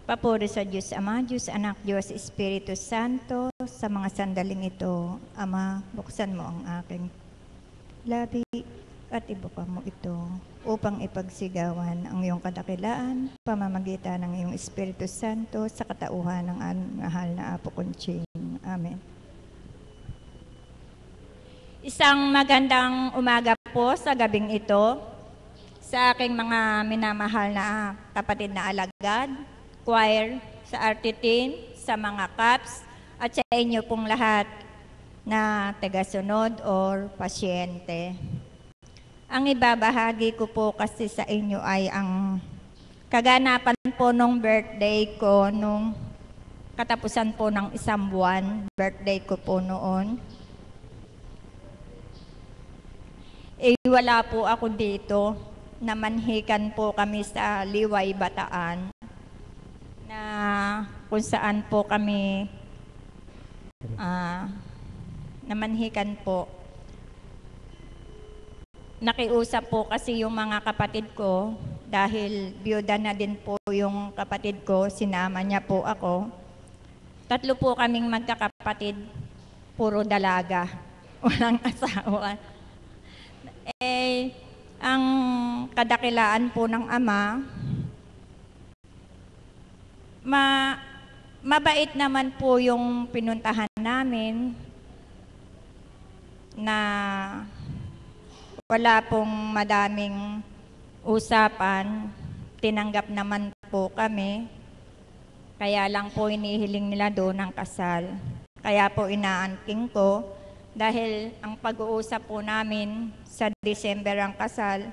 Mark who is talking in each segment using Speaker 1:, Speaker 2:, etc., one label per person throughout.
Speaker 1: Papuri sa Diyos Ama, Diyos Anak, Diyos Espiritu Santo, sa mga sandaling ito, Ama, buksan mo ang aking labi at ibuka mo ito upang ipagsigawan ang iyong kadakilaan, pamamagitan ng iyong Espiritu Santo sa katauhan ng mahal na Apo Conching. Amen. Isang magandang umaga po sa gabing ito sa aking mga minamahal na kapatid na alagad, choir, sa RTT, sa mga CAPS, at sa inyo pong lahat na tagasunod or pasyente. Ang ibabahagi ko po kasi sa inyo ay ang kaganapan po nung birthday ko, nung katapusan po ng isang buwan, birthday ko po noon. Wala po ako dito, namanhikan po kami sa Liway, Bataan, na kung saan po kami namanhikan po. Nakiusap po kasi yung mga kapatid ko dahil biyuda na din po yung kapatid ko, sinama niya po ako. 3 po kaming magkakapatid, puro dalaga, walang asawa. Ang kadakilaan po ng ama, mabait naman po yung pinuntahan namin, na wala pong madaming usapan, tinanggap naman po kami, kaya lang po inihiling nila doon ang kasal. Kaya po inaangking ko, dahil ang pag-uusap po namin sa December ang kasal,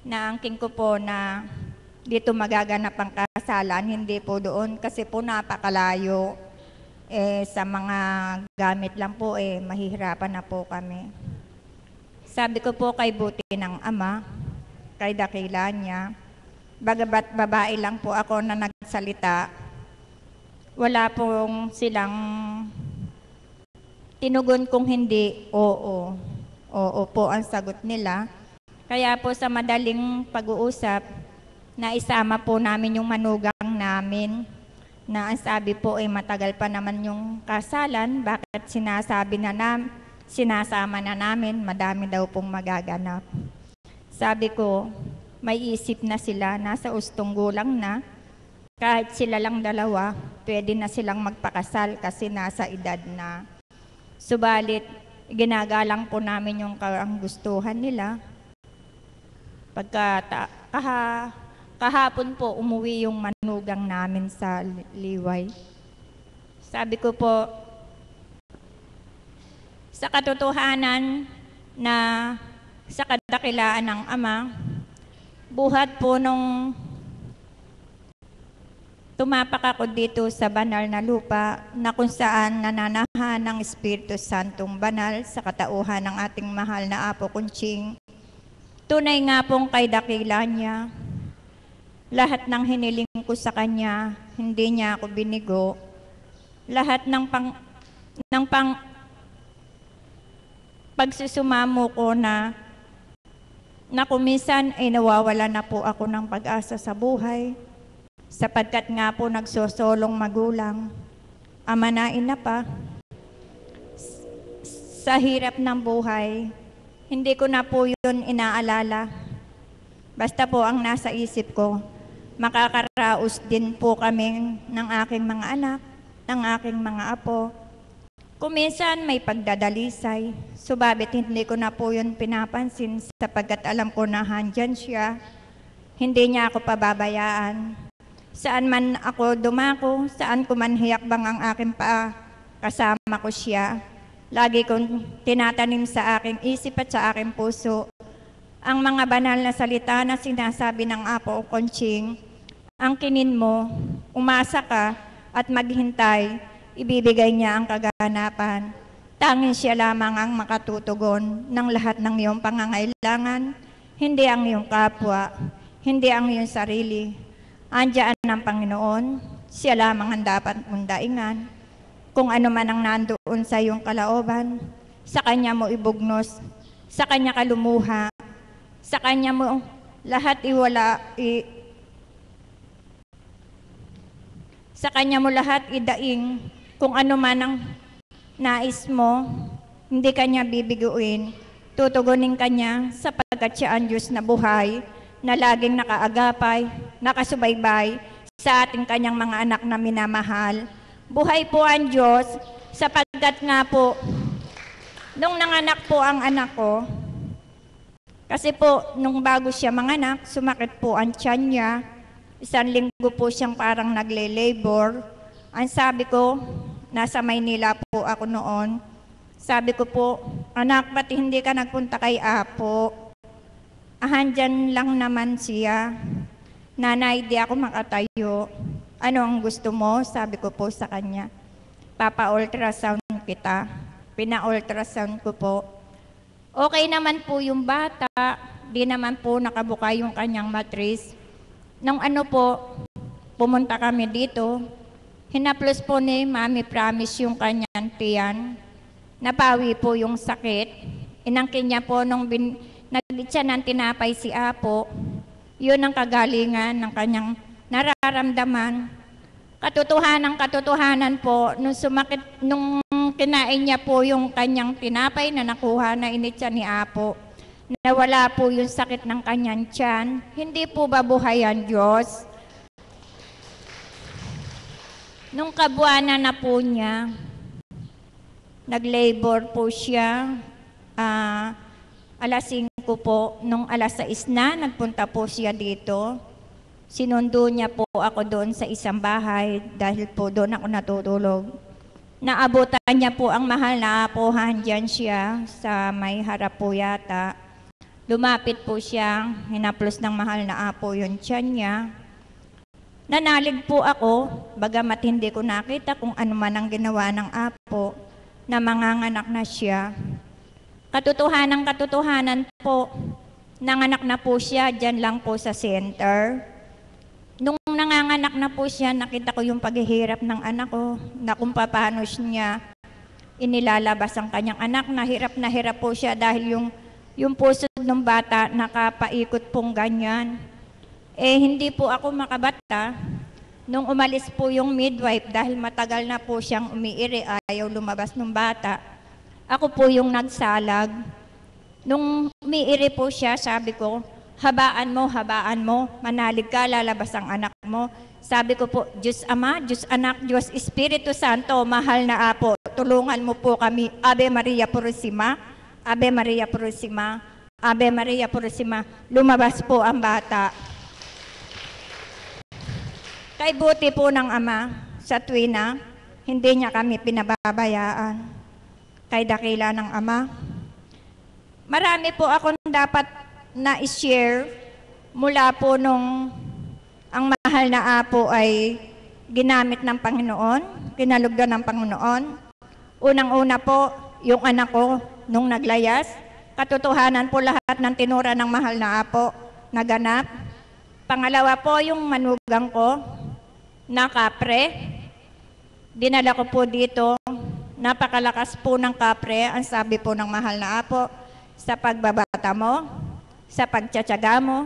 Speaker 1: naangking ko po na dito magaganap ang kasalan, hindi po doon kasi po napakalayo. Sa mga gamit lang po, mahihirapan na po kami. Sabi ko po kay buti ng ama, kay dakila niya, bagabat babae lang po ako na nagsalita, wala pong silang tinugon kung hindi, oo. Oo po ang sagot nila. Kaya po sa madaling pag-uusap, naisama po namin yung manugang namin, na ang sabi po ay matagal pa naman yung kasalan, bakit sinasama na namin, madami daw pong magaganap. Sabi ko, may isip na sila, nasa ustong gulang na, kahit sila lang dalawa, pwede na silang magpakasal kasi nasa edad na. Subalit, ginagalang po namin yung kagustuhan nila. Kahapon po, umuwi yung manugang namin sa Liway. Sabi ko po, sa katotohanan na sa kadakilaan ng ama, buhat po nung tumapak ako dito sa banal na lupa, na kung saan nananahan ng Espiritu Santong banal sa katauhan ng ating mahal na Apo Conching. Tunay nga pong kay dakila niya. Lahat ng hiniling ko sa kanya, hindi niya ako binigo. Lahat ng pagsusumamo ko na kuminsan ay nawawala na po ako ng pag-asa sa buhay, sapagkat nga po nagsosolong magulang, ama na ina pa. Sa hirap ng buhay, hindi ko na po yun inaalala. Basta po ang nasa isip ko, makakaraos din po kami ng aking mga anak, ng aking mga apo. Kuminsan may pagdadalisay, subalit hindi ko na po yun pinapansin sapagkat alam ko na handyan siya, hindi niya ako pababayaan. Saan man ako dumako, saan ko man hiyakbang ang aking paa, kasama ko siya. Lagi kong tinatanim sa aking isip at sa aking puso ang mga banal na salita na sinasabi ng Apo Conching. Angkinin mo, umasa ka at maghintay, ibibigay niya ang kaganapan. Tanging siya lamang ang makatutugon ng lahat ng iyong pangangailangan, hindi ang iyong kapwa, hindi ang iyong sarili. Andiyan ang Panginoon, siya lamang ang dapat mong daingan. Kung ano man ang nandoon sa iyong kalooban, sa Kanya mo ibugnos, sa Kanya ka lumuha, sa Kanya mo lahat Sa Kanya mo lahat idaing, kung ano man ang nais mo, hindi Kanya bibiguin. Tutugunin Kanya sapagkat siya ang Diyos na buhay, na laging nakaagapay, nakasubaybay sa ating Kanyang mga anak na minamahal. Buhay po ang Diyos sapagkat nga po, nung nanganak po ang anak ko, kasi po, nung bago siya manganak, sumakit po ang tiyan niya. 1 linggo po siyang parang nagle-labor. Ang sabi ko, nasa Maynila po ako noon. Sabi ko po, anak, ba't hindi ka nagpunta kay Apo? Handyan lang naman siya. Nanay, di ako makatayo. Ano ang gusto mo? Sabi ko po sa kanya. Papa-ultrasound kita. Pina-ultrasound ko po. Okay naman po yung bata. Di naman po nakabuka yung kanyang matris. Nung ano po, pumunta kami dito. Hinaplos po ni Mami Promise yung kanyang tiyan. Napawi po yung sakit. Inangkin niya po nung naglit siya ng tinapay si Apo. Yun ang kagalingan ng kanyang nararamdaman. Katotohanan po, nung sumakit, nung kinain niya po yung kanyang tinapay na nakuha na initya ni Apo, nawala po yung sakit ng kanyang tiyan. Hindi po ba buhay ang Diyos? Nung kabuanan na po niya, nag-labor po siya, alas 5 po, nung alas 6 na, nagpunta po siya dito. Sinundo niya po ako doon sa isang bahay dahil po doon ako natutulog. Naabutan niya po ang mahal na Apo, handyan siya sa may harap po yata. Lumapit po siya, hinaplos ng mahal na Apo yung tiyan niya. Nanalig po ako, bagamat hindi ko nakita kung ano man ang ginawa ng Apo, na manganganak na siya. Katotohanan po, nanganak na po siya dyan lang po sa center. Nung nanganganak na po siya, nakita ko yung paghihirap ng anak ko, na kung paano niya inilalabas ang kanyang anak. Na hirap po siya dahil yung puso ng bata nakapaikot pong ganyan. Hindi po ako makabata. Nung umalis po yung midwife, dahil matagal na po siyang umiiri, ayaw lumabas ng bata, ako po yung nagsalag. Nung umiiri po siya, sabi ko, habaan mo, manalig ka, lalabas ang anak mo. Sabi ko po, Diyos Ama, Diyos Anak, Diyos Espiritu Santo, mahal na Apo, tulungan mo po kami. Ave Maria Purisima, Ave Maria Purisima, Ave Maria Purisima. Lumabas po ang bata. Kay buti po ng Ama, sa tuwina, hindi niya kami pinababayaan. Kay dakila ng Ama. Marami po akong dapat na i-share mula po nung ang mahal na Apo ay ginamit ng Panginoon, kinalugdan ng Panginoon. Unang-una po, yung anak ko nung naglayas, katotohanan po lahat ng tinura ng mahal na Apo naganap. Pangalawa po, yung manugang ko na kapre, dinala ko po dito, napakalakas po ng kapre, ang sabi po ng mahal na Apo, sa pagbabata mo, sa pagtsatsaga mo,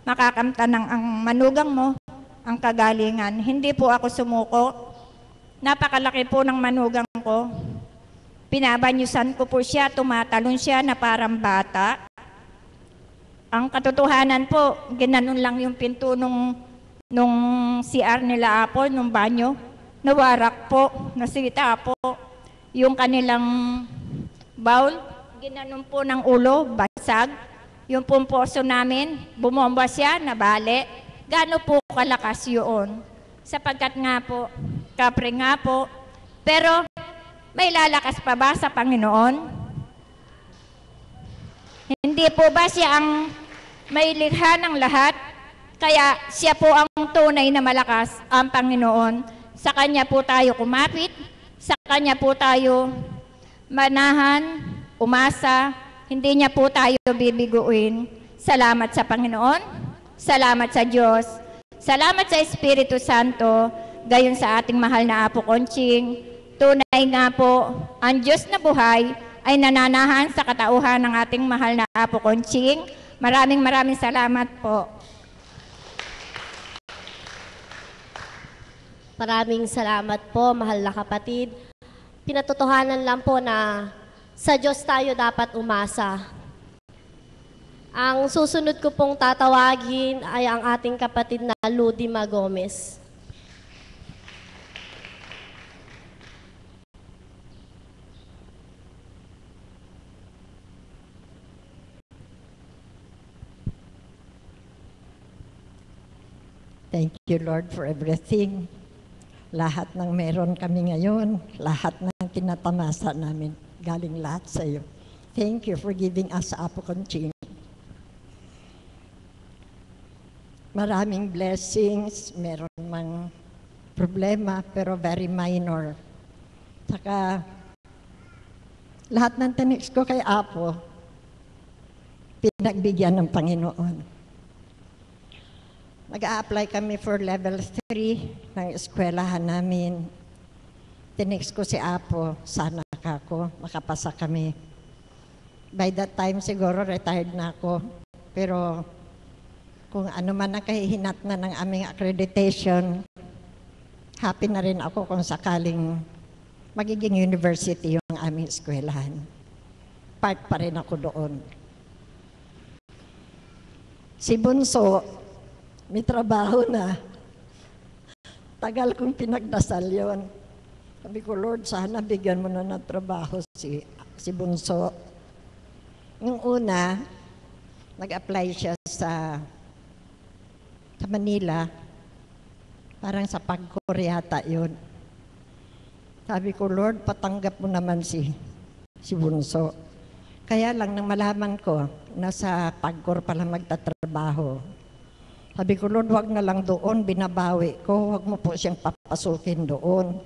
Speaker 1: makakamtan ng ang manugang mo, ang kagalingan. Hindi po ako sumuko. Napakalaki po ng manugang ko. Pinabanyusan ko po siya, tumatalon siya na parang bata. Ang katotohanan po, ginanon lang yung pinto nung CR nila Apo, nung banyo. Nawarak po, nasita po. Yung kanilang bowl, ginanon po ng ulo, basag. Yung pumposo namin, bumomba siya, nabali. Gaano po kalakas yun? Sapagkat nga po, kapre nga po. Pero may lalakas pa ba sa Panginoon? Hindi po ba siya ang may likha ng lahat? Kaya siya po ang tunay na malakas, ang Panginoon. Sa Kanya po tayo kumapit, sa Kanya po tayo manahan, umasa, hindi niya po tayo bibiguin. Salamat sa Panginoon, salamat sa Diyos, salamat sa Espiritu Santo, gayon sa ating mahal na Apo Conching. Tunay nga po, ang Diyos na buhay ay nananahan sa katauhan ng ating mahal na Apo Conching. Maraming salamat po.
Speaker 2: Maraming salamat po, mahal na kapatid. Pinatotohanan lang po na sa Diyos tayo dapat umasa. Ang susunod ko pong tatawagin ay ang ating kapatid na Ludima Gomez.
Speaker 3: Thank you, Lord, for everything. Lahat ng meron kami ngayon, lahat ng tinatamasa namin, galing lahat sa iyo. Thank you for giving us Apo Conching. Maraming blessings, meron mang problema, pero very minor. Saka, lahat ng tinex ko kay Apo, pinagbigyan ng Panginoon. Nag-a-apply kami for level 3 ng eskwelahan namin. Tinex ko si Apo, sana ako, makapasa kami. By that time siguro retired na ako. Pero kung ano man ang kahihinat na ng aming accreditation, happy na rin ako kung sakaling magiging university yung aming eskwelahan. Part pa rin ako doon. Si Bunso, may trabaho na. Tagal kong pinagdasal yon. Sabi ko, Lord, sana bigyan mo na ng trabaho si Bunso. Yung una, nag-apply siya sa Manila. Parang sa Pagcor yata yun. Sabi ko, Lord, patanggap mo naman si Bunso. Kaya lang nang malaman ko, nasa Pagcor pala magtatrabaho. Sabi ko, Lord, wag na lang doon, binabawi ko, wag mo po siyang papasukin doon.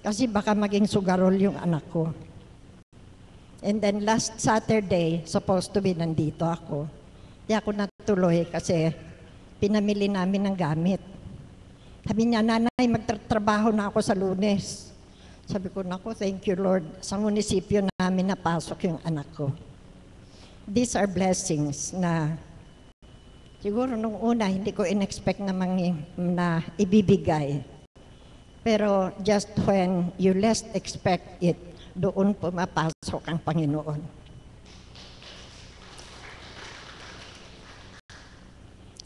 Speaker 3: Kasi baka maging sugarol yung anak ko. And then last Saturday, supposed to be nandito ako. Di ako natuloy kasi pinamili namin ng gamit. Sabi niya, nanay, magtatrabaho na ako sa Lunes. Sabi ko, naku, thank you, Lord. Sa munisipyo namin napasok yung anak ko. These are blessings na siguro nung una, hindi ko in-expect na ibibigay. Pero just when you least expect it, doon pumapasok ang Panginoon.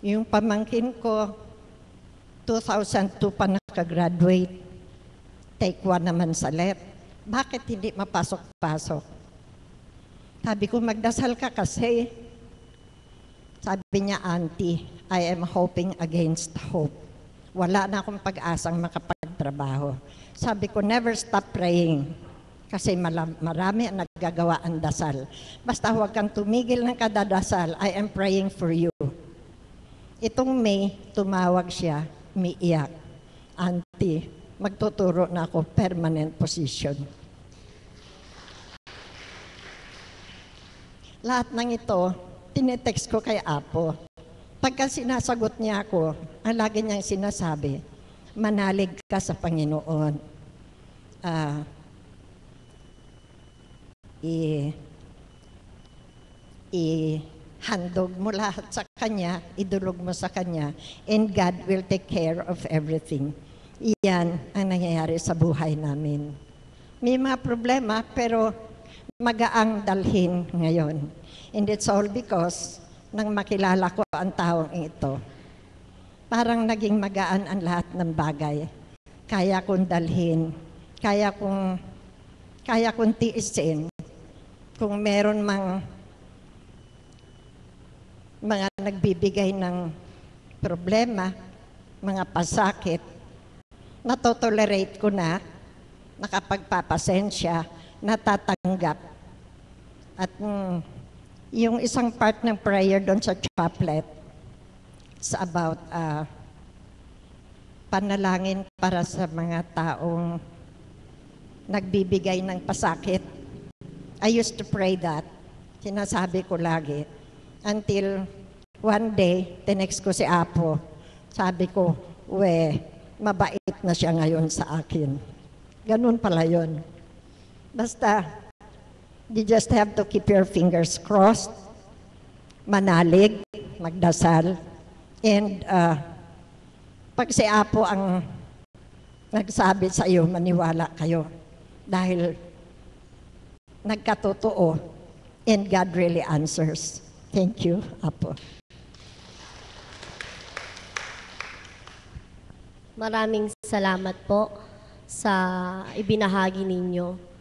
Speaker 3: Yung pamangkin ko, 2002 pa nakagraduate. Take 1 naman sa LEP. Bakit hindi mapasok-pasok? Sabi ko, magdasal ka kasi. Sabi niya, Auntie, I am hoping against hope. Wala na akong pag-asang makapagtrabaho. Sabi ko, never stop praying. Kasi marami ang naggagawa ang dasal. Basta huwag kang tumigil ng kadadasal. I am praying for you. Itong May, tumawag siya, umiiyak. Auntie, magtuturo na ako permanent position. Lahat ng ito, tinetext ko kay Apo. Pagka sinasagot niya ako, ang lagi niyang sinasabi, manalig ka sa Panginoon. Ihandog mo lahat sa Kanya, idulog mo sa Kanya, and God will take care of everything. Iyan ang nangyayari sa buhay namin. May mga problema, pero magaang dalhin ngayon. And it's all because nang makilala ko ang taong ito. Parang naging magaan ang lahat ng bagay. Kaya kong dalhin, kaya kong tiisin. Kung meron mang mga nagbibigay ng problema, mga pasakit, natotolerate ko na, nakapagpapasensya, natatanggap. At yung isang part ng prayer doon sa chaplet, it's about panalangin para sa mga taong nagbibigay ng pasakit. I used to pray that. Sinasabi ko lagi. Until one day, tinext ko si Apo. Sabi ko, mabait na siya ngayon sa akin. Ganun pala yun. Basta, you just have to keep your fingers crossed, manalig, magdasal, and pag si Apo ang nagsabi sa iyo, maniwala kayo. Dahil nagkatotoo, and God really answers. Thank you, Apo.
Speaker 2: Maraming salamat po sa ibinahagi ninyo.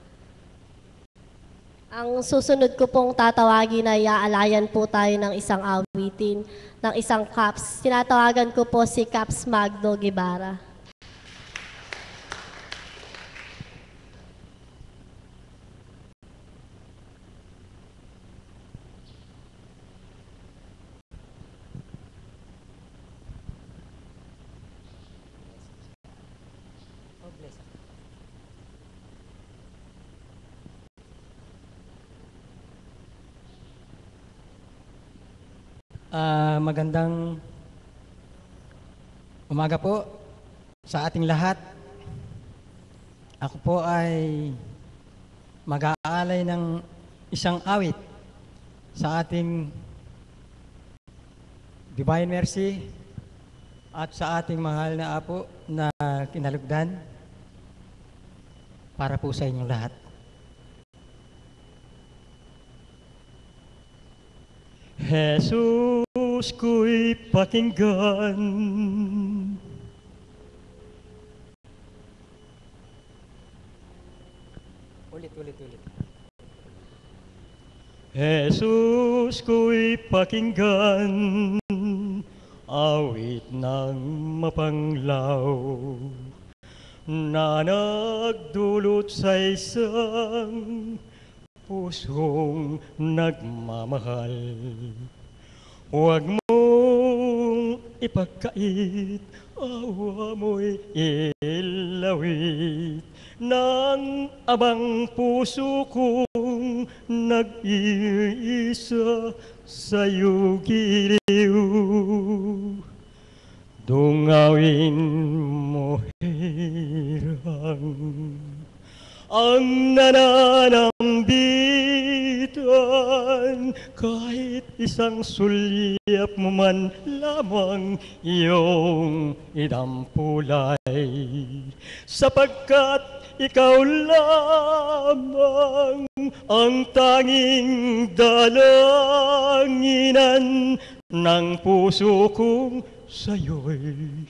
Speaker 2: Ang susunod ko pong tatawagin ay aalayan po tayo ng isang awitin, ng isang Caps. Tinatawagan ko po si Caps Magno Guevara.
Speaker 4: Magandang umaga po sa ating lahat. Ako po ay mag-aalay ng isang awit sa ating Divine Mercy at sa ating mahal na Apo na kinalugdan para po sa inyong lahat. Jesus ko'y pakinggan, ulit. Jesus ko'y pakinggan, awit ng mapanglaw, na nagdulot sa isang pusong nagmamahal. Huwag mong ipagkait, awa mo'y ilawit ng abang puso kong nag-iisa sa'yo giliw. Dungawin mo hirang ang nananambitan, kahit isang sulyap mo man lamang iyong idampulay, sapagkat ikaw lamang ang tanging dalanginan ng puso kong sa'yo'y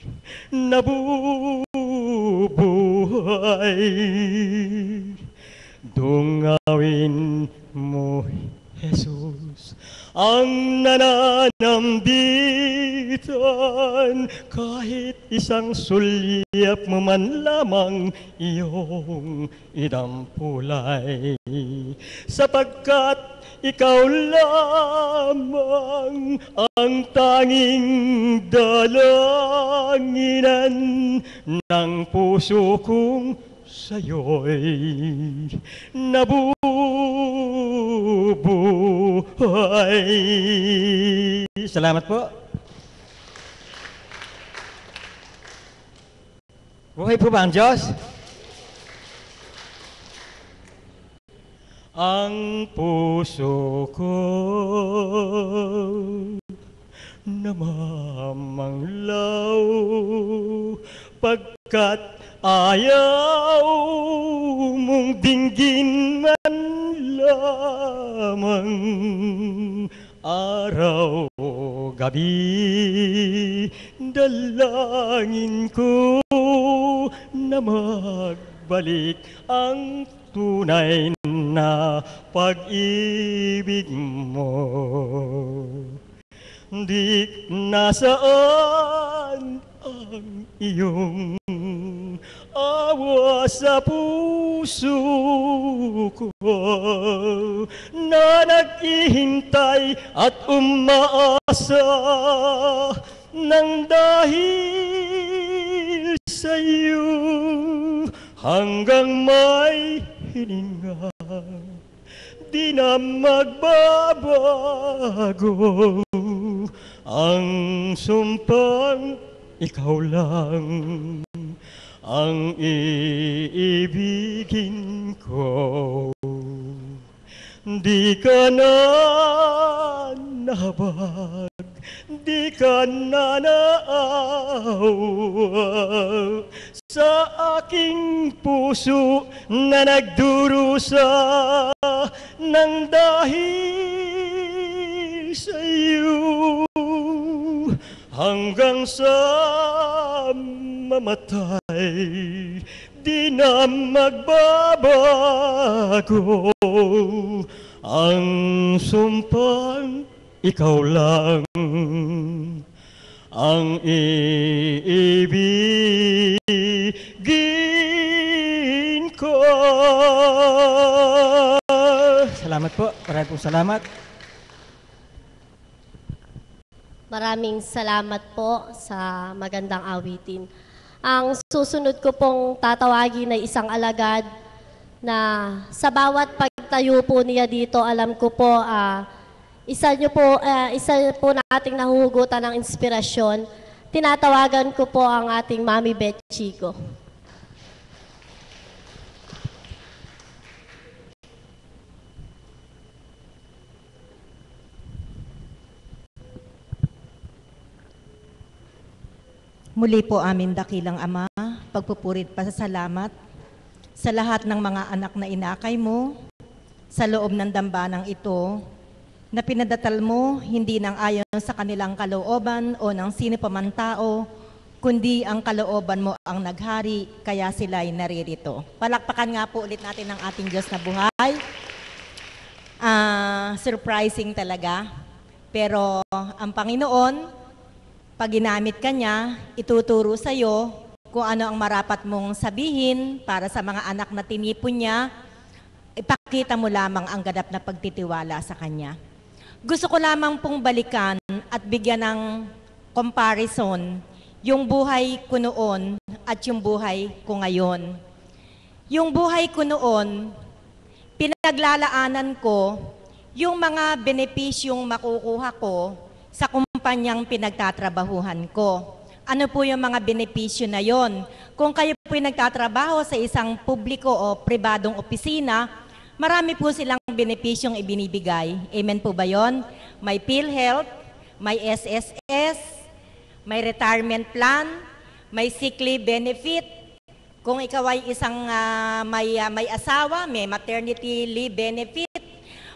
Speaker 4: nabubuhay. Dungawin mo, Jesus, ang nananambitan, kahit isang sulyap mo man lamang iyong idampulay, sapagkat ikaw lamang ang tanging dalanginan ng puso kong sa'yo'y nabubuhay. Salamat po. Buhay po ba ang Diyos? Ang puso ko namamanglaw, pagkat ayaw mong dinggin man lamang, araw gabi dalangin ko na magbalik ang tunay na pag-ibig mo. Di nasaan ang iyong awa sa puso ko, na naghihintay at umaasa nang dahil sa iyo, hanggang may hininga, di na magbabago ang sumpang ikaw lang ang iibigin ko. Di ka na nahabag, di ka na naawa
Speaker 5: sa aking puso na nagdurusa ng dahil sa iyo hanggang sa mamatay, di na magbabago ang sumpang ikaw lang ang iibigin ko.
Speaker 4: Salamat po. Maraming pong salamat.
Speaker 2: Maraming salamat po sa magandang awitin. Ang susunod ko pong tatawagin ay isang alagad na sa bawat pagtayo po niya dito, alam ko po, isa po nating nahuhugutan ng inspirasyon. Tinatawagan ko po ang ating Mami Beth Chico.
Speaker 6: Muli po amin dakilang Ama, pagpupurit pasasalamat sa lahat ng mga anak na inakay mo sa loob ng dambanang ito na pinadatal mo hindi nang ayon sa kanilang kalooban o ng sino pa man tao, kundi ang kalooban mo ang naghari, kaya sila'y naririto. Palakpakan nga po ulit natin ang ating Diyos na buhay. Surprising talaga. Pero ang Panginoon, pag ginamit ka niya, ituturo sa iyo kung ano ang marapat mong sabihin para sa mga anak na tinipon niya, ipakita mo lamang ang ganap na pagtitiwala sa Kanya. Gusto ko lamang pong balikan at bigyan ng comparison yung buhay ko noon at yung buhay ko ngayon. Yung buhay ko noon, pinaglalaanan ko yung mga benepisyong makukuha ko sa kumpanyang pinagtatrabahuhan ko. Ano po yung mga benepisyo na yon? Kung kayo po nagtatrabaho sa isang publiko o pribadong opisina, marami po silang benepisyong ibinibigay. Amen po ba yon? May PhilHealth, may SSS, may retirement plan, may sick leave benefit. Kung ikaw ay isang may asawa, may maternity leave benefit,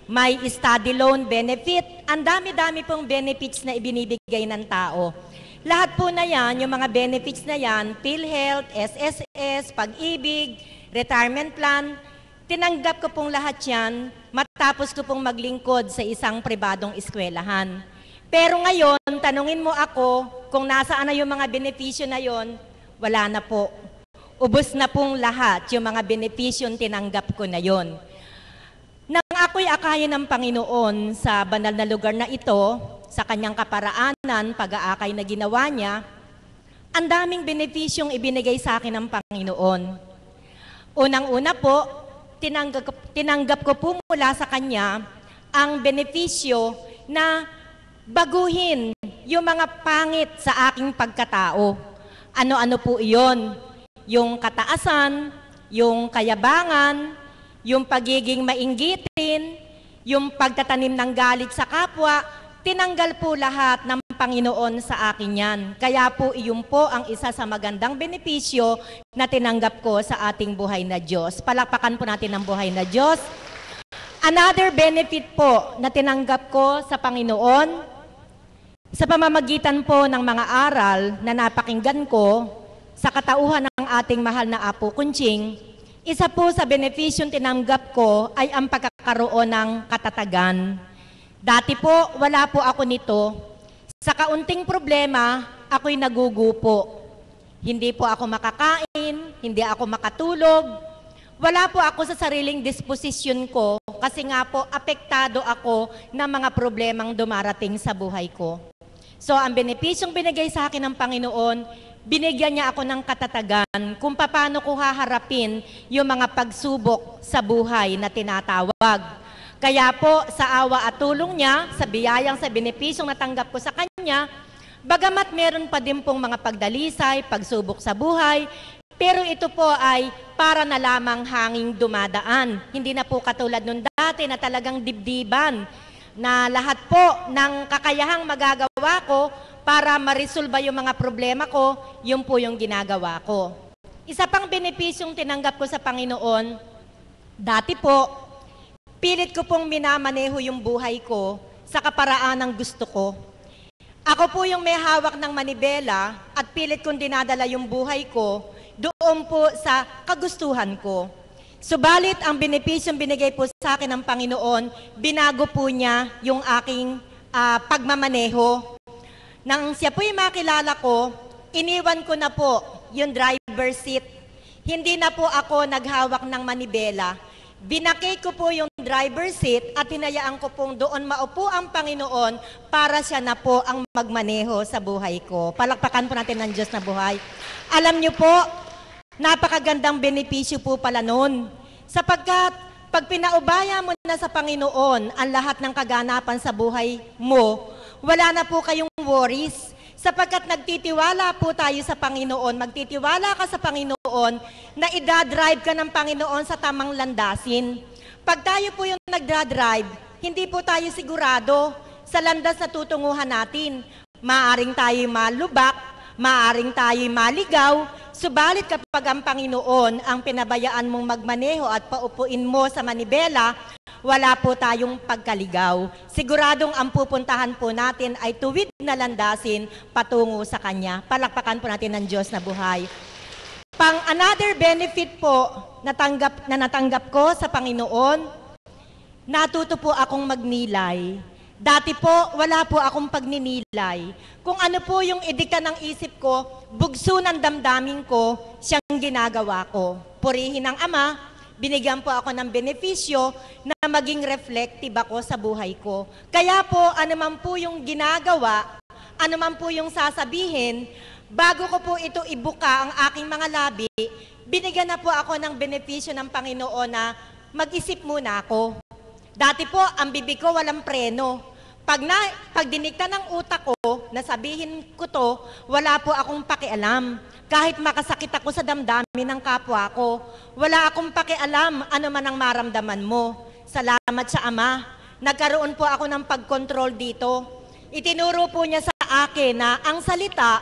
Speaker 6: may study loan benefit. Ang dami-dami pong benefits na ibinibigay ng tao. Lahat po na yan, yung mga benefits na yan, PhilHealth, SSS, Pag-ibig, retirement plan, tinanggap ko pong lahat yan matapos ko pong maglingkod sa isang pribadong eskwelahan. Pero ngayon, tanungin mo ako kung nasaan na yung mga benepisyo na yon, wala na po. Ubos na pong lahat yung mga benepisyong tinanggap ko na yon. Nang ako'y akayin ng Panginoon sa banal na lugar na ito, sa kanyang kaparaanan, pag-aakay na ginawa niya, ang daming benepisyong ibinigay sa akin ng Panginoon. Unang-una po, tinanggap ko po mula sa kanya ang benepisyo na baguhin yung mga pangit sa aking pagkatao. Ano-ano po iyon? Yung kataasan, yung kayabangan, yung pagiging mainggitin, yung pagtatanim ng galit sa kapwa, tinanggal po lahat ng Panginoon sa akin yan. Kaya po iyon po ang isa sa magandang benepisyo na tinanggap ko sa ating buhay na Diyos. Palakpakan po natin ang buhay na Diyos. Another benefit po na tinanggap ko sa Panginoon, sa pamamagitan po ng mga aral na napakinggan ko sa katauhan ng ating mahal na Apo Kunching, isa po sa benepisyong tinanggap ko ay ang pagkakaroon ng katatagan. Dati po, wala po ako nito. Sa kaunting problema, ako'y nagugupo. Hindi po ako makakain, hindi ako makatulog. Wala po ako sa sariling disposisyon ko kasi nga po apektado ako ng mga problemang dumarating sa buhay ko. So ang benepisyong binigay sa akin ng Panginoon, binigyan niya ako ng katatagan kung paano ko haharapin yung mga pagsubok sa buhay na tinatawag. Kaya po, sa awa at tulong niya, sa biyayang, sa benepisyong natanggap ko sa Kanya, bagamat meron pa din pong mga pagdalisay, pagsubok sa buhay, pero ito po ay para na lamang hanging dumadaan. Hindi na po katulad nung dati na talagang dibdiban, na lahat po ng kakayahang magagawa ko para ma-resolve yung mga problema ko, yun po yung ginagawa ko. Isa pang benepisyong tinanggap ko sa Panginoon, dati po, pilit ko pong minamaneho yung buhay ko sa kaparaan ng gusto ko. Ako po yung may hawak ng manibela at pilit kong dinadala yung buhay ko doon po sa kagustuhan ko. Subalit, ang benepisyong binigay po sa akin ng Panginoon, binago po niya yung aking pagmamaneho. Nang siya po yung makilala ko, iniwan ko na po yung driver seat. Hindi na po ako naghawak ng manibela. Binakay ko po yung driver seat at hinayaan ko pong doon maupo ang Panginoon para siya na po ang magmaneho sa buhay ko. Palakpakan po natin ng Diyos na buhay. Alam niyo po, napakagandang benepisyo po pala noon. Sapagkat pag pinaubaya mo na sa Panginoon ang lahat ng kaganapan sa buhay mo, wala na po kayong worries. Sapagkat nagtitiwala po tayo sa Panginoon, magtitiwala ka sa Panginoon na idadrive ka ng Panginoon sa tamang landasin. Pag tayo po yung nagdadrive, hindi po tayo sigurado sa landas na tutunguhan natin. Maaring tayo malubak, maaring tayo maligaw, subalit kapag ang Panginoon ang pinabayaan mong magmaneho at paupuin mo sa manibela, wala po tayong pagkaligaw. Siguradong ang pupuntahan po natin ay tuwid na landasin patungo sa Kanya. Palakpakan po natin ng Diyos na buhay. Another benefit po na natanggap ko sa Panginoon, natuto po akong magnilay. Dati po, wala po akong pagninilay. Kung ano po yung idikta ng isip ko, bugso ng damdamin ko, siyang ginagawa ko. Purihin ng Ama, binigyan po ako ng benepisyo na maging reflective ako sa buhay ko. Kaya po, anuman po yung ginagawa, anuman po yung sasabihin, bago ko po ito ibuka ang aking mga labi, binigyan na po ako ng benepisyo ng Panginoon na mag-isip muna ako. Dati po, ang bibig ko walang preno. Pag dinikta ng utak ko, nasabihin ko to, wala po akong pakialam. Kahit makasakit ako sa damdamin ng kapwa ko, wala akong pakialam ano man ang maramdaman mo. Salamat sa Ama. Nagkaroon po ako ng pagkontrol dito. Itinuro po niya sa akin na ang salita,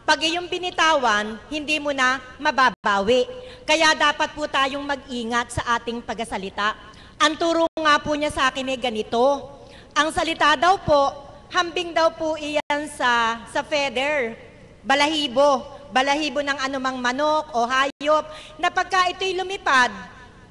Speaker 6: pag iyong binitawan, hindi mo na mababawi. Kaya dapat po tayong mag-ingat sa ating pagsasalita. Ang turo nga po niya sa akin ay ganito. Ang salita daw po, hambing daw po iyan sa feather, balahibo ng anumang manok o hayop, na pagka ito'y lumipad,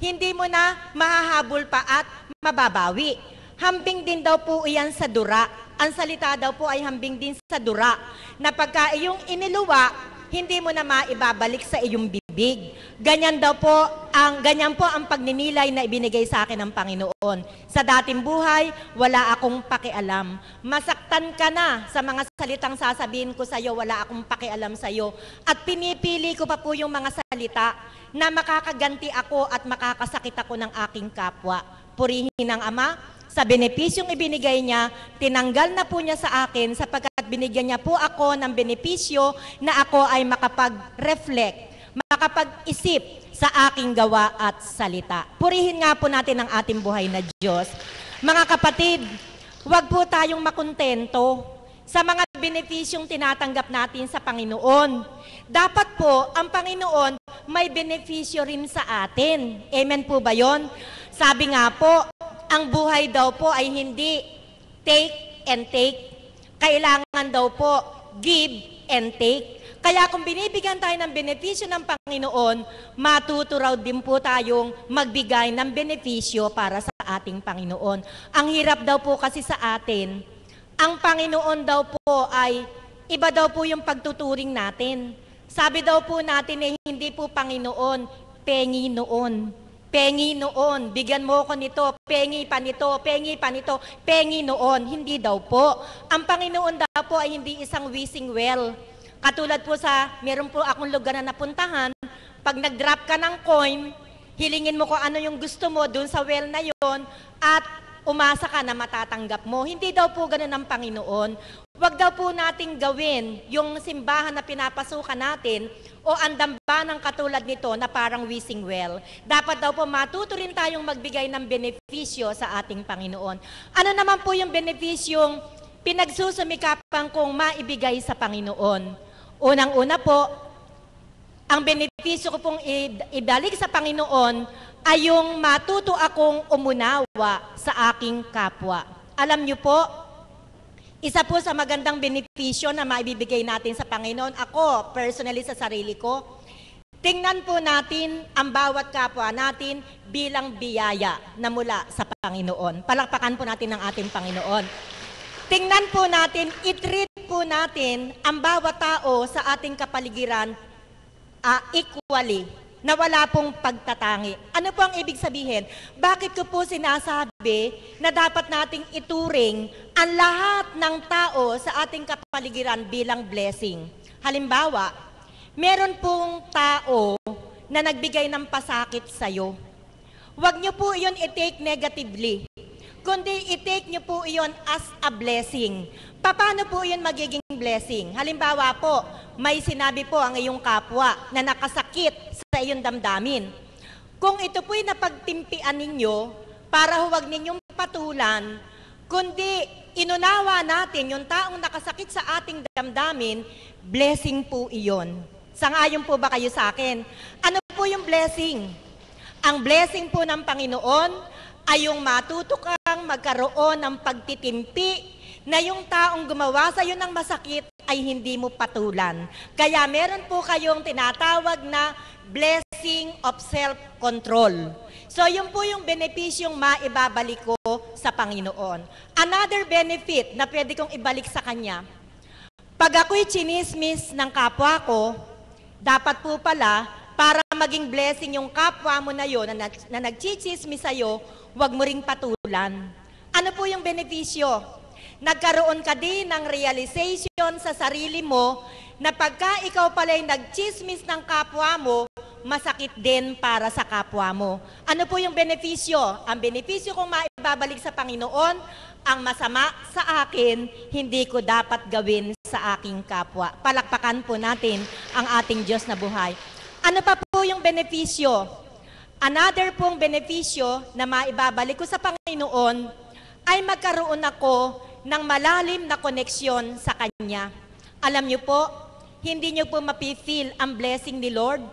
Speaker 6: hindi mo na mahahabol pa at mababawi. Hambing din daw po iyan sa dura. Ang salita daw po ay hambing din sa dura, na pagka iyong iniluwa, hindi mo na maibabalik sa iyong bibig. Ganyan po ang pagninilay na ibinigay sa akin ng Panginoon. Sa dating buhay, wala akong pakialam. Masaktan ka na sa mga salitang sasabihin ko sa iyo, wala akong pakialam sa iyo. At pinipili ko pa po yung mga salita na makakaganti ako at makakasakit ako ng aking kapwa. Purihin ng Ama, sa benepisyong ibinigay niya, tinanggal na po niya sa akin sapagkat binigyan niya po ako ng benepisyo na ako ay makapag-reflect, makapag-isip sa aking gawa at salita. Purihin nga po natin ang ating buhay na Diyos. Mga kapatid, huwag po tayong makontento sa mga benepisyong tinatanggap natin sa Panginoon. Dapat po, ang Panginoon may benepisyo rin sa atin. Amen po ba yon? Sabi nga po, ang buhay daw po ay hindi take and take. Kailangan daw po give and take. Kaya kung binibigyan tayo ng benepisyo ng Panginoon, matuto raw din po tayong magbigay ng benepisyo para sa ating Panginoon. Ang hirap daw po kasi sa atin, ang Panginoon daw po ay iba daw po yung pagtuturing natin. Sabi daw po natin eh, hindi po Panginoon, pengi noon. Pengi noon, bigyan mo ko nito, pengi pa nito, pengi pa nito, pengi noon. Hindi daw po. Ang Panginoon daw po ay hindi isang wishing well. Katulad po meron po akong lugar na napuntahan, pag nag-drop ka ng coin, hilingin mo kung ano yung gusto mo dun sa well na yon at umasa ka na matatanggap mo. Hindi daw po ganun ang Panginoon. Huwag daw po nating gawin yung simbahan na pinapasukan natin o ang dambanang katulad nito na parang wishing well. Dapat daw po matuto rin tayong magbigay ng benepisyo sa ating Panginoon. Ano naman po yung benepisyong pinagsusumikapan kong maibigay sa Panginoon? Unang-una po, ang benepisyo ko pong ibalik sa Panginoon ay yung matuto akong umunawa sa aking kapwa. Alam niyo po, isa po sa magandang benepisyo na maibibigay natin sa Panginoon, ako personally sa sarili ko, tingnan po natin ang bawat kapwa natin bilang biyaya na mula sa Panginoon. Palakpakan po natin ang ating Panginoon. Tingnan po natin, i-treat po natin ang bawat tao sa ating kapaligiran equally, na wala pong pagtatangi. Ano po ang ibig sabihin? Bakit ko po sinasabi na dapat nating ituring ang lahat ng tao sa ating kapaligiran bilang blessing? Halimbawa, meron pong tao na nagbigay ng pasakit sa'yo. Huwag niyo po iyon i-take negatively, kundi i-take niyo po iyon as a blessing. Paano po iyon magiging blessing? Halimbawa po, may sinabi po ang iyong kapwa na nakasakit sa iyong damdamin. Kung ito po'y napagtimpian ninyo, para huwag ninyong patulan, kundi inunawa natin yung taong nakasakit sa ating damdamin, blessing po iyon. Sangayon po ba kayo sa akin? Ano po yung blessing? Ang blessing po ng Panginoon ay yung matuto kang magkaroon ng pagtitimpi na yung taong gumawa sa iyo ng masakit ay hindi mo patulan. Kaya meron po kayong tinatawag na blessing of self-control. So yun po yung benepisyong maibabalik ko sa Panginoon. Another benefit na pwede kong ibalik sa Kanya, pag ako'y chinismis ng kapwa ko, dapat po pala, para maging blessing yung kapwa mo na yun, na nagchichismis sa'yo, huwag mo ring patulan. Ano po yung benepisyo? Nagkaroon ka din ng realization sa sarili mo na pagka ikaw pala'y nagchismis ng kapwa mo, masakit din para sa kapwa mo. Ano po yung benepisyo? Ang benepisyo kong maibabalik sa Panginoon, ang masama sa akin, hindi ko dapat gawin sa aking kapwa. Palakpakan po natin ang ating Diyos na buhay. Ano pa po yung benepisyo? Another pong benepisyo na maibabalik ko sa Panginoon ay magkaroon ako ng malalim na koneksyon sa Kanya. Alam niyo po, hindi niyo po mapifeel ang blessing ni Lord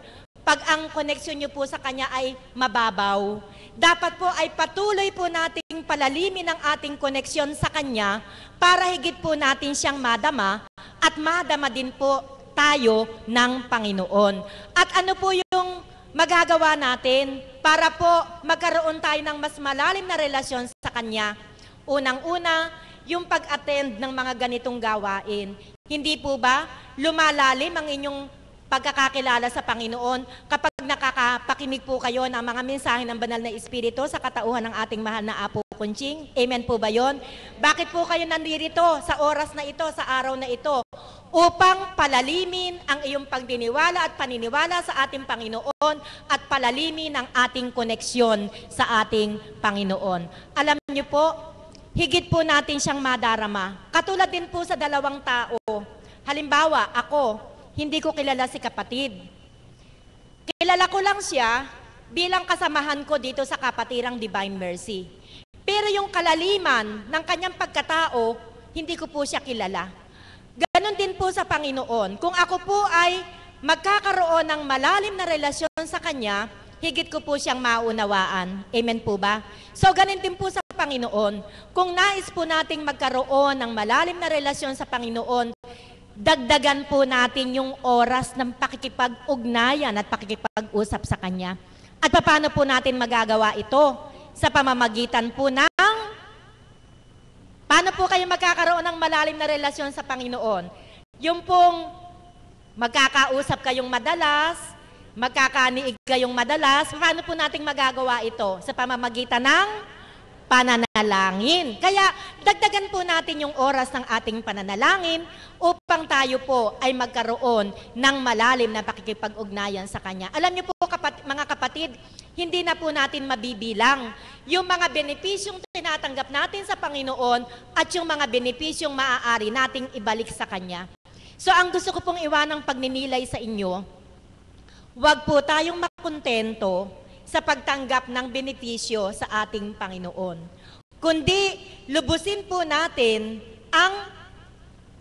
Speaker 6: pag ang koneksyon niyo po sa Kanya ay mababaw. Dapat po ay patuloy po nating palalimin ang ating koneksyon sa Kanya para higit po natin siyang madama at madama din po tayo ng Panginoon. At ano po yung magagawa natin para po magkaroon tayo ng mas malalim na relasyon sa Kanya? Unang-una, yung pag-attend ng mga ganitong gawain. Hindi po ba lumalalim ang inyong pagkakakilala sa Panginoon kapag nakakapakinig po kayo ng mga mensahe ng Banal na Espiritu sa katauhan ng ating mahal na Apo Kunching? Amen po ba yon? Bakit po kayo nandito sa oras na ito, sa araw na ito? Upang palalimin ang iyong pagdiniwala at paniniwala sa ating Panginoon at palalimin ang ating koneksyon sa ating Panginoon. Alam niyo po, higit po natin siyang madarama. Katulad din po sa dalawang tao. Halimbawa, ako, hindi ko kilala si kapatid. Kilala ko lang siya bilang kasamahan ko dito sa Kapatirang Divine Mercy. Pero yung kalaliman ng kanyang pagkatao, hindi ko po siya kilala. Ganon din po sa Panginoon. Kung ako po ay magkakaroon ng malalim na relasyon sa Kanya, higit ko po siyang maunawaan. Amen po ba? So, ganun din po sa Panginoon. Kung nais po nating magkaroon ng malalim na relasyon sa Panginoon, dagdagan po natin yung oras ng pakikipag-ugnayan at pakikipag-usap sa Kanya. At paano po natin magagawa ito? Sa pamamagitan po ng paano po kayo magkakaroon ng malalim na relasyon sa Panginoon? Yung pong magkakausap kayong madalas, magkakaniig kayong madalas, paano po nating magagawa ito? Sa pamamagitan ng pananalangin. Kaya dagdagan po natin yung oras ng ating pananalangin upang tayo po ay magkaroon ng malalim na pakikipag-ugnayan sa Kanya. Alam niyo po mga kapatid, hindi na po natin mabibilang yung mga benepisyong tinatanggap natin sa Panginoon at yung mga benepisyong maaari nating ibalik sa Kanya. So ang gusto ko pong iwanang pagninilay sa inyo, huwag po tayong makontento sa pagtanggap ng benepisyo sa ating Panginoon. Kundi lubusin po natin ang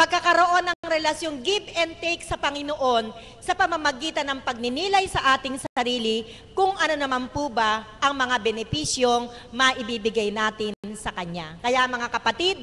Speaker 6: magkakaroon ng relasyong give and take sa Panginoon sa pamamagitan ng pagninilay sa ating sarili kung ano naman po ba ang mga benepisyong maibibigay natin sa Kanya. Kaya mga kapatid,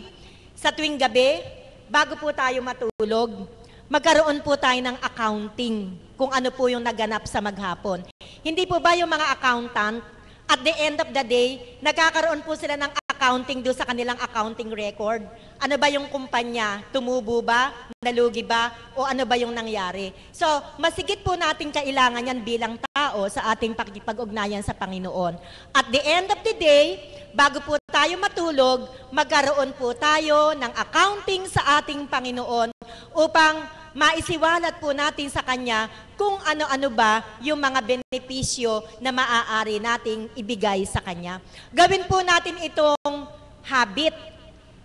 Speaker 6: sa tuwing gabi, bago po tayo matulog, magkaroon po tayo ng accounting kung ano po yung naganap sa maghapon. Hindi po ba yung mga accountant, at the end of the day, nagkakaroon po sila ng accounting doon sa kanilang accounting record? Ano ba yung kumpanya? Tumubo ba? Nalugi ba? O ano ba yung nangyari? So, masigit po natin kailangan yan bilang tao sa ating pakikipag-ugnayan sa Panginoon. At the end of the day, bago po tayo matulog, magkaroon po tayo ng accounting sa ating Panginoon upang maisiwalat po natin sa Kanya kung ano-ano ba yung mga benepisyo na maaari nating ibigay sa Kanya. Gawin po natin itong habit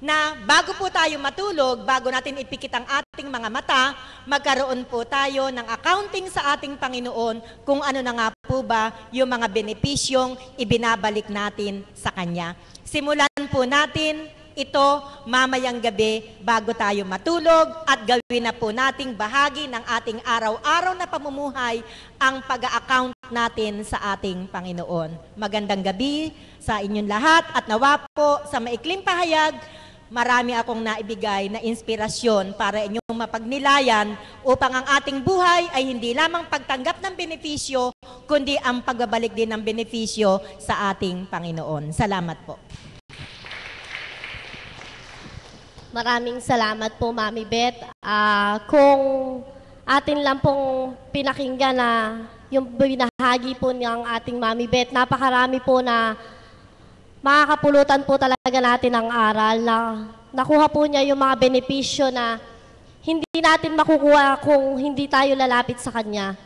Speaker 6: na bago po tayo matulog, bago natin ipikit ang ating mga mata, magkaroon po tayo ng accounting sa ating Panginoon kung ano na nga po ba yung mga benepisyong ibinabalik natin sa Kanya. Simulan po natin ito mamayang gabi bago tayo matulog at gawin na po nating bahagi ng ating araw-araw na pamumuhay ang pag-a-account natin sa ating Panginoon. Magandang gabi sa inyong lahat at nawa po sa maikling pahayag, marami akong naibigay na inspirasyon para inyong mapagnilayan upang ang ating buhay ay hindi lamang pagtanggap ng benepisyo, kundi ang pagbabalik din ng benepisyo sa ating Panginoon. Salamat po.
Speaker 2: Maraming salamat po, Mami Beth. Kung atin lang pong pinakinggan na yung binahagi po ng ating Mami Beth, napakarami po na makakapulutan po talaga natin ang aral na nakuha po niya yung mga benepisyo na hindi natin makukuha kung hindi tayo lalapit sa Kanya.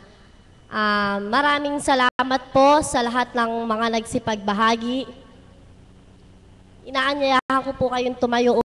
Speaker 2: Maraming salamat po sa lahat ng mga nagsipagbahagi. Inaanyayahan ko po kayong tumayo